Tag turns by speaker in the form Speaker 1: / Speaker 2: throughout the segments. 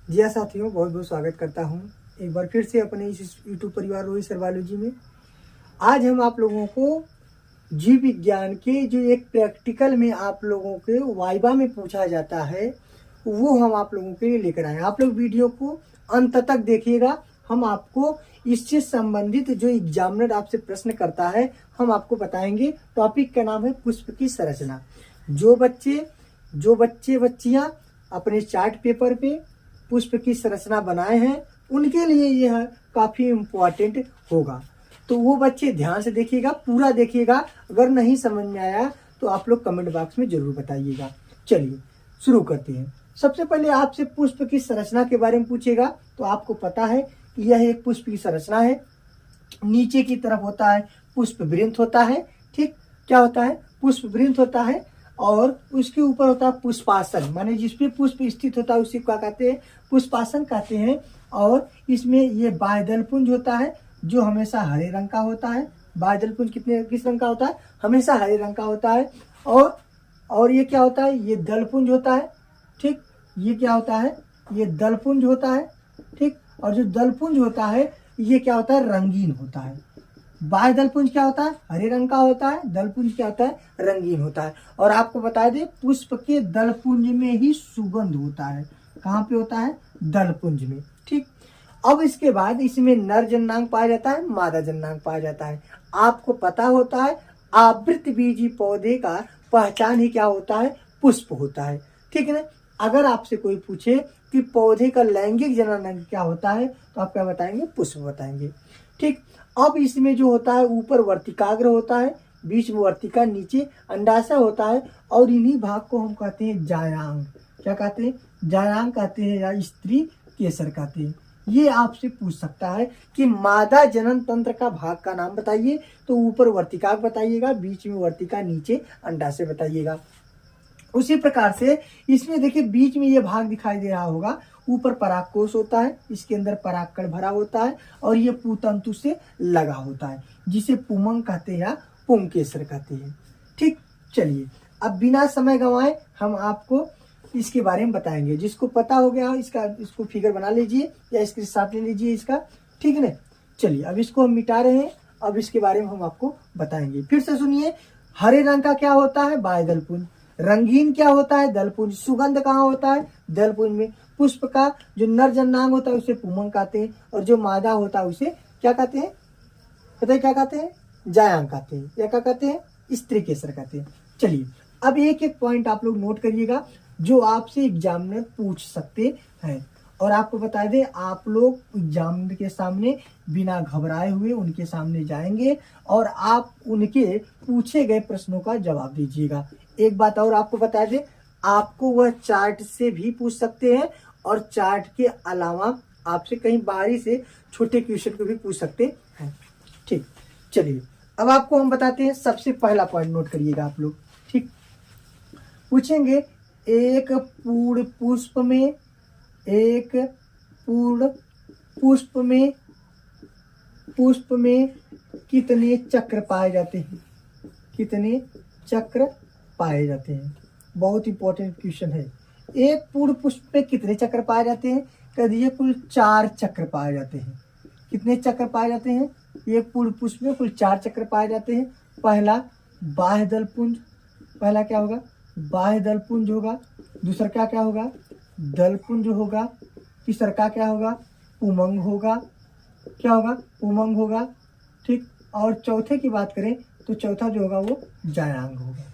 Speaker 1: जी हाँ साथियों, बहुत बहुत स्वागत करता हूँ एक बार फिर से अपने इस यूट्यूब परिवार रोहित सर बायोलॉजी में। आज हम आप लोगों को जीव विज्ञान के जो एक प्रैक्टिकल में आप लोगों के वाइवा में पूछा जाता है वो हम आप लोगों के लिए लेकर आए। आप लोग वीडियो को अंत तक देखिएगा। हम आपको इससे संबंधित जो एग्जामिनर आपसे प्रश्न करता है हम आपको बताएंगे। टॉपिक का नाम है पुष्प की संरचना। जो बच्चे बच्चियां अपने चार्ट पेपर पे पुष्प की संरचना बनाए हैं उनके लिए यह काफी इम्पोर्टेंट होगा। तो वो बच्चे ध्यान से देखिएगा, पूरा देखिएगा। अगर नहीं समझ में आया तो आप लोग कमेंट बॉक्स में जरूर बताइएगा। चलिए शुरू करते हैं। सबसे पहले आपसे पुष्प की संरचना के बारे में पूछेगा तो आपको पता है कि यह एक पुष्प की संरचना है। नीचे की तरफ होता है पुष्प वृंत होता है। ठीक, क्या होता है? पुष्प वृंत होता है और उसके ऊपर होता है पुष्पासन, माने जिसपे पुष्प स्थित होता है उसी को क्या कहते हैं? पुष्पासन कहते हैं। और इसमें ये बाह्यदल पुंज होता है जो हमेशा हरे रंग का होता है। बाह्यदल पुंज किस रंग का होता है? हमेशा हरे रंग का होता है। और ये क्या होता है? ये दलपुंज होता है। ठीक, ये क्या होता है? ये दलपुंज होता है। ठीक, और जो दलपुंज होता है ये क्या होता है? रंगीन होता है। बाह्य दलपुंज क्या होता है? हरे रंग का होता है। दलपुंज क्या होता है? रंगीन होता है। और आपको बता दें पुष्प के दलपुंज में ही सुगंध होता है। कहाँ पे होता है? दलपुंज में। ठीक, अब इसके बाद इसमें नर जननांग पाया जाता है, मादा जननांग पाया जाता है। आपको पता होता है आवृतबीजी पौधे का पहचान ही क्या होता है? पुष्प होता है। ठीक है ना? अगर आपसे कोई पूछे कि पौधे का लैंगिक जननांग क्या होता है तो आप क्या बताएंगे? पुष्प बताएंगे। ठीक, अब इसमें जो होता है ऊपर वर्तिकाग्र होता है, बीच में वर्तिका, नीचे अंडाशय होता है और इन्हीं भाग को हम कहते हैं जायांग। क्या कहते हैं? जायांग कहते हैं या स्त्री केसर कहते हैं। ये आपसे पूछ सकता है कि मादा जनन तंत्र का भाग का नाम बताइए, तो ऊपर वर्तिकाग्र बताइएगा, बीच में वर्तिका, नीचे अंडाशय बताइएगा। उसी प्रकार से इसमें देखिए बीच में ये भाग दिखाई दे रहा होगा, ऊपर परागकोश होता है, इसके अंदर परागकण भरा होता है और ये पुतंतु से लगा होता है जिसे पुमंग कहते हैं या पुंकेसर कहते हैं। ठीक, चलिए अब बिना समय गंवाए हम आपको इसके बारे में बताएंगे। जिसको पता हो गया इसको फिगर बना लीजिए या स्क्रीनशॉट ले लीजिए इसका। ठीक है ना? चलिए अब इसको हम मिटा रहे हैं। अब इसके बारे में हम आपको बताएंगे। फिर से सुनिए, हरे रंग का क्या होता है? बाह्यदलपुंज। रंगीन क्या होता है? दलपुंज। सुगंध कहाँ होता है? दलपुंज में। पुष्प का जो नर जननांग होता है उसे पुमंग कहते हैं और जो मादा होता है उसे क्या कहते हैं? बताइए क्या कहते हैं? जायांग कहते हैं या क्या कहते हैं? स्त्री केसर कहते हैं। चलिए अब एक एक पॉइंट आप लोग नोट करिएगा जो आपसे एग्जामिनर पूछ सकते हैं। और आपको बता दें आप लोग एग्जामिनर के सामने बिना घबराए हुए उनके सामने जाएंगे और आप उनके पूछे गए प्रश्नों का जवाब दीजिएगा। एक बात और आपको बता दें, आपको वह चार्ट से भी पूछ सकते हैं और चार्ट के अलावा आपसे कहीं बाहरी से छोटे क्वेश्चन को भी पूछ सकते हैं। ठीक, चलिए अब आपको हम बताते हैं। सबसे पहला पॉइंट नोट करिएगा आप लोग। ठीक, पूछेंगे एक पूर्ण पुष्प में कितने चक्र पाए जाते हैं? कितने चक्र पाए जाते हैं? बहुत इंपॉर्टेंट क्वेश्चन है। एक पूर्ण पुष्प में कितने चक्र पाए जाते हैं? कह दीजिए कुल 4 चक्र पाए जाते हैं। कितने चक्र पाए जाते हैं? एक पूर्ण पुष्प में कुल 4 चक्र पाए जाते हैं। पहला बाह्य दलपुंज, पहला क्या होगा? बाह्य दलपुंज होगा। दूसरा क्या होगा? दलपुंज होगा। तीसरा क्या होगा? पुमंग होगा। क्या होगा? पुमंग होगा। ठीक, और चौथे की बात करें तो चौथा जो होगा वो जायांग होगा।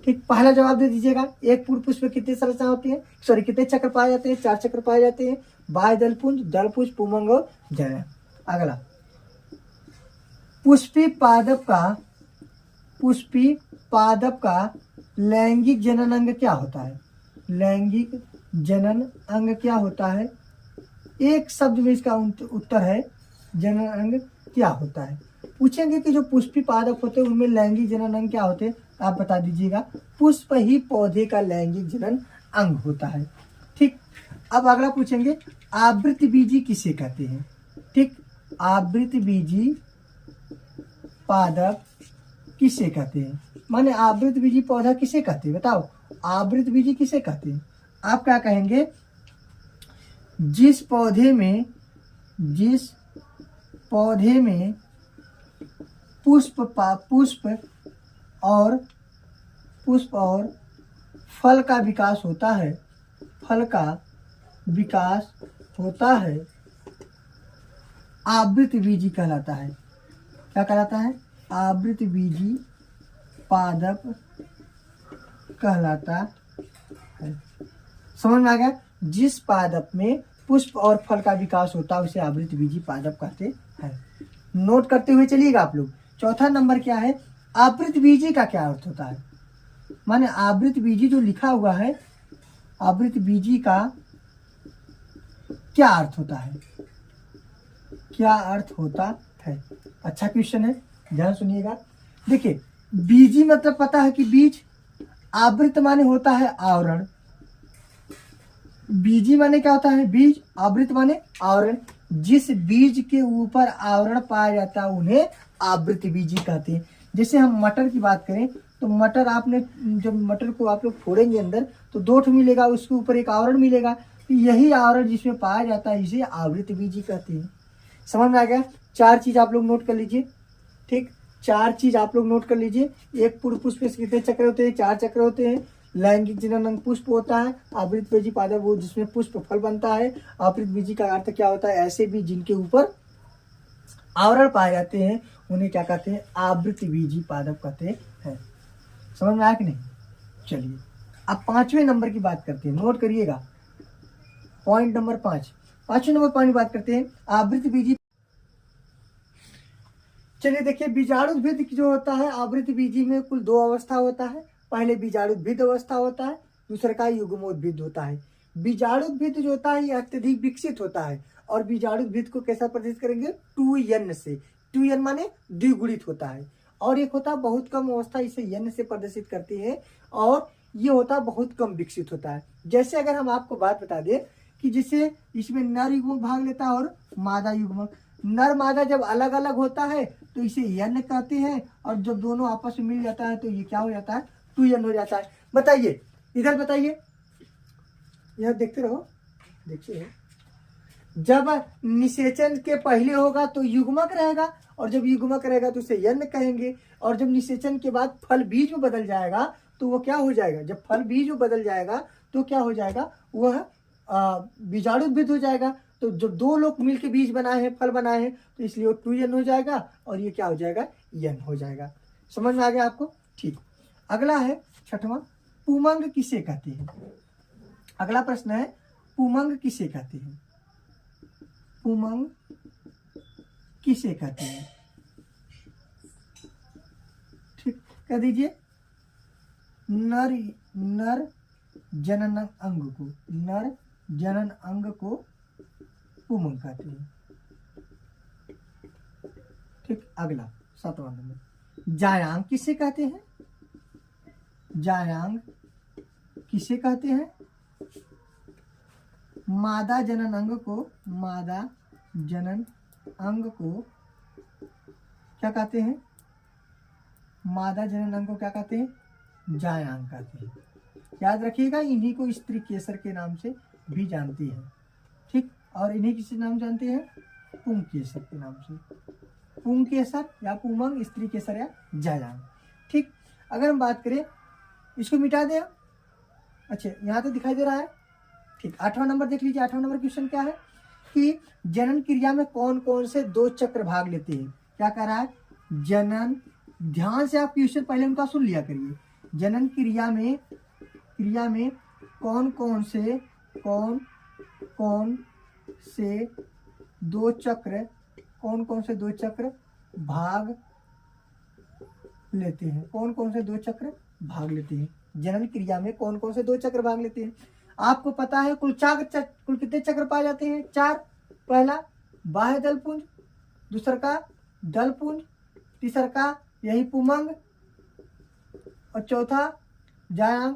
Speaker 1: ठीक, पहला जवाब दे दीजिएगा। एक पूर्ण पुष्प में कितनी संरचना होती है? सॉरी, कितने चक्र पाए जाते हैं? 4 चक्र पाए जाते हैं। बाह्य दलपुंज, पुमंग और जायांग। अगला, पुष्पी पादप का लैंगिक जनन अंग क्या होता है? लैंगिक जनन अंग क्या होता है? एक शब्द में इसका उत्तर है जनन अंग क्या होता है। पूछेंगे कि जो पुष्पी पादप होते हैं उनमें लैंगिक जनन अंग क्या होते हैं, आप बता दीजिएगा। पुष्प ही पौधे का लैंगिक जनन अंग होता है। ठीक, अब अगला पूछेंगे आवृतबीजी किसे कहते हैं? ठीक, आवृतबीजी पादप किसे कहते हैं? माने आवृतबीजी पौधा किसे कहते हैं? बताओ, आवृतबीजी किसे कहते हैं? आप क्या कहेंगे? जिस पौधे में पुष्प और फल का विकास होता है, आवृत बीजी कहलाता है। क्या कहलाता है? आवृत बीजी पादप कहलाता है। समझ में आ गया? जिस पादप में पुष्प और फल का विकास होता है उसे आवृत बीजी पादप कहते हैं। नोट करते हुए चलिएगा आप लोग। चौथा नंबर क्या है? आवृत बीजी का क्या अर्थ होता है? माने आवृत बीजी जो लिखा हुआ है, आवृत बीजी का क्या अर्थ होता है? क्या अर्थ होता है? अच्छा क्वेश्चन है, ध्यान सुनिएगा। देखिए, बीजी मतलब पता है कि बीज, आवृत माने होता है आवरण। बीजी माने क्या होता है? बीज। आवृत माने आवरण। जिस बीज के ऊपर आवरण पाया जाता है उन्हें आवृत बीजी कहते हैं। जैसे हम मटर की बात करें तो मटर, आपने जब मटर को आप लोग फोड़ेंगे अंदर तो दोठ मिलेगा, उसके ऊपर एक आवरण मिलेगा। तो यही आवरण जिसमें पाया जाता है इसे आवृत बीजी कहते हैं। समझ में आ गया? 4 चीज आप लोग नोट कर लीजिए। ठीक, 4 चीज आप लोग नोट कर लीजिए। एक पूर्व पुष्प में कितने चक्र होते हैं? 4 चक्र होते हैं। लैंगिक जनन अंग पुष्प होता है। आवृत बीजी पादप वो जिसमें पुष्प फल बनता है। आवृत बीजी का अर्थ क्या होता है? ऐसे बीज जिनके ऊपर आवरण पाए जाते हैं उन्हें क्या कहते हैं? आवृत बीजी पादप कहते हैं। समझ में आया कि नहीं? चलिए अब 5वें नंबर की बात करते हैं। नोट करिएगा, पॉइंट नंबर 5। 5वें नंबर पॉइंट बात करते हैं आवृत बीजी। चलिए देखिए, बीजाणुद्भिद जो होता है आवृत बीजी में कुल 2 अवस्था होता है। पहले बीजाणुद्भिद अवस्था होता है, दूसरा का युग्मोद्भिद होता है। बीजाणुद्भिद जो होता है ये अत्यधिक विकसित होता है। और बीजाणुद्भिद को कैसा प्रदर्शित करेंगे? 2n से। 2n माने द्विगुणित होता है। और एक होता है बहुत कम अवस्था, इसे n से प्रदर्शित करती है। और ये होता है बहुत कम विकसित होता है। जैसे अगर हम आपको बात बता दें कि जैसे इसमें नर युग्मक भाग लेता है और मादा युग्मक। नर मादा जब अलग अलग होता है तो इसे n कहते हैं, और जब दोनों आपस में मिल जाता है तो ये क्या हो जाता है? 2n हो जाता है। बताइए, इधर बताइए, यह देखते रहो, देखिए। जब निषेचन के पहले होगा तो युग्मक रहेगा, और जब युग्मक रहेगा तो उसे n कहेंगे। और जब निषेचन के बाद फल बीज में बदल जाएगा तो वो क्या हो जाएगा? जब फल बीज में बदल जाएगा तो क्या हो जाएगा? वह बीजाणुद्भिद हो जाएगा। तो जब 2 लोग मिलकर बीज बनाए हैं, फल बनाए हैं, तो इसलिए वो 2n हो जाएगा और ये क्या हो जाएगा? n हो जाएगा। समझ में आ गया आपको? ठीक। अगला है 6वां, पुमंग किसे कहते हैं? अगला प्रश्न है, पुमंग किसे कहते हैं? पुमंग किसे कहते हैं? ठीक, कह दीजिए। नर जनन अंग को, नर जनन अंग को पुमंग कहते हैं। ठीक, अगला 7वां नंबर, जायांग किसे कहते हैं? जायांग किसे कहते हैं? मादा जनन अंग को, मादा जनन अंग को क्या कहते हैं? मादा जनन अंग को क्या कहते हैं? जायांग कहते हैं। याद रखिएगा, इन्हीं को स्त्री केसर के नाम से भी जानती है। ठीक, और इन्हीं किस नाम जानते हैं? पुंग केसर के नाम से। पुंग केसर या पुमंग, स्त्री केसर या जायांग। ठीक, अगर हम बात करें, इसको मिटा दें। अच्छा, यहाँ तो दिखाई दे रहा है। ठीक, 8वां नंबर देख लीजिए। 8वां नंबर क्वेश्चन क्या है कि जनन क्रिया में कौन कौन से 2 चक्र भाग लेते हैं? क्या कह रहा है? जनन, ध्यान से आप क्वेश्चन पहले उनका सुन लिया करिए। जनन क्रिया में कौन कौन से 2 चक्र भाग लेते हैं? कौन कौन से 2 चक्र भाग लेते हैं? जनन क्रिया में कौन कौन से 2 चक्र भाग लेते हैं? आपको पता है कुल कितने चक्र पाए जाते हैं? 4। पहला बाह्य दलपुंज, दूसरा का दलपुंज, तीसरा का यही पुमंग, और चौथा जायांग।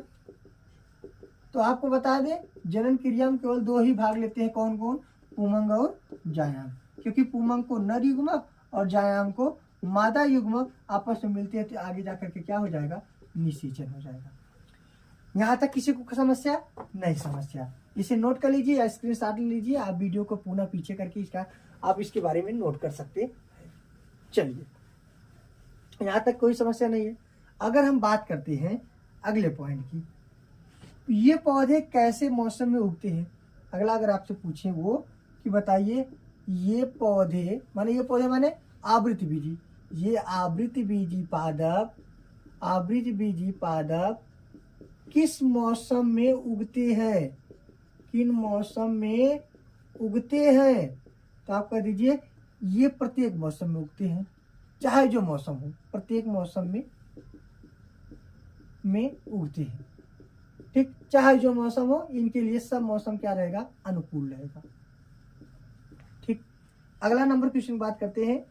Speaker 1: तो आपको बता दें, जनन क्रिया में केवल 2 ही भाग लेते हैं। कौन कौन? पुमंग और जायांग। क्योंकि पुमंग को नर युग्मक और जायांग को मादा युग्मक आपस में मिलते हैं, तो आगे जाकर के क्या हो जाएगा? निषेचन हो जाएगा। यहाँ तक किसी को समस्या नहीं? समस्या इसे नोट कर लीजिए या स्क्रीनशॉट ले लीजिए, आप वीडियो को पुनः पीछे करके इसका आप इसके बारे में नोट कर सकते हैं। चलिए, यहाँ तक कोई समस्या नहीं है। अगर हम बात करते हैं अगले पॉइंट की, ये पौधे कैसे मौसम में उगते हैं। अगला अगर आपसे पूछें वो कि बताइए ये पौधे माने आवृतबीजी, ये आवृतबीजी पादप किस मौसम में उगते हैं, किन मौसम में उगते हैं। तो आप कह दीजिए ये प्रत्येक मौसम में उगते हैं, चाहे जो मौसम हो, प्रत्येक मौसम में उगते हैं। ठीक, चाहे जो मौसम हो, इनके लिए सब मौसम क्या रहेगा, अनुकूल रहेगा। ठीक, अगला नंबर क्वेश्चन बात करते हैं।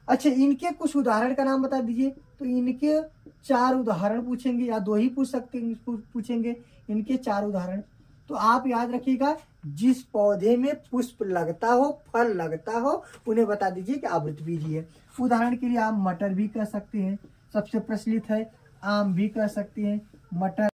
Speaker 1: अच्छा, इनके कुछ उदाहरण का नाम बता दीजिए। तो इनके 4 उदाहरण पूछेंगे या 2 ही पूछ सकते हैं, पूछेंगे इनके 4 उदाहरण। तो आप याद रखिएगा, जिस पौधे में पुष्प लगता हो, फल लगता हो, उन्हें बता दीजिए कि आवृतबीजी है। उदाहरण के लिए आप मटर भी कह सकते हैं, सबसे प्रचलित है। आम भी कह सकते हैं, मटर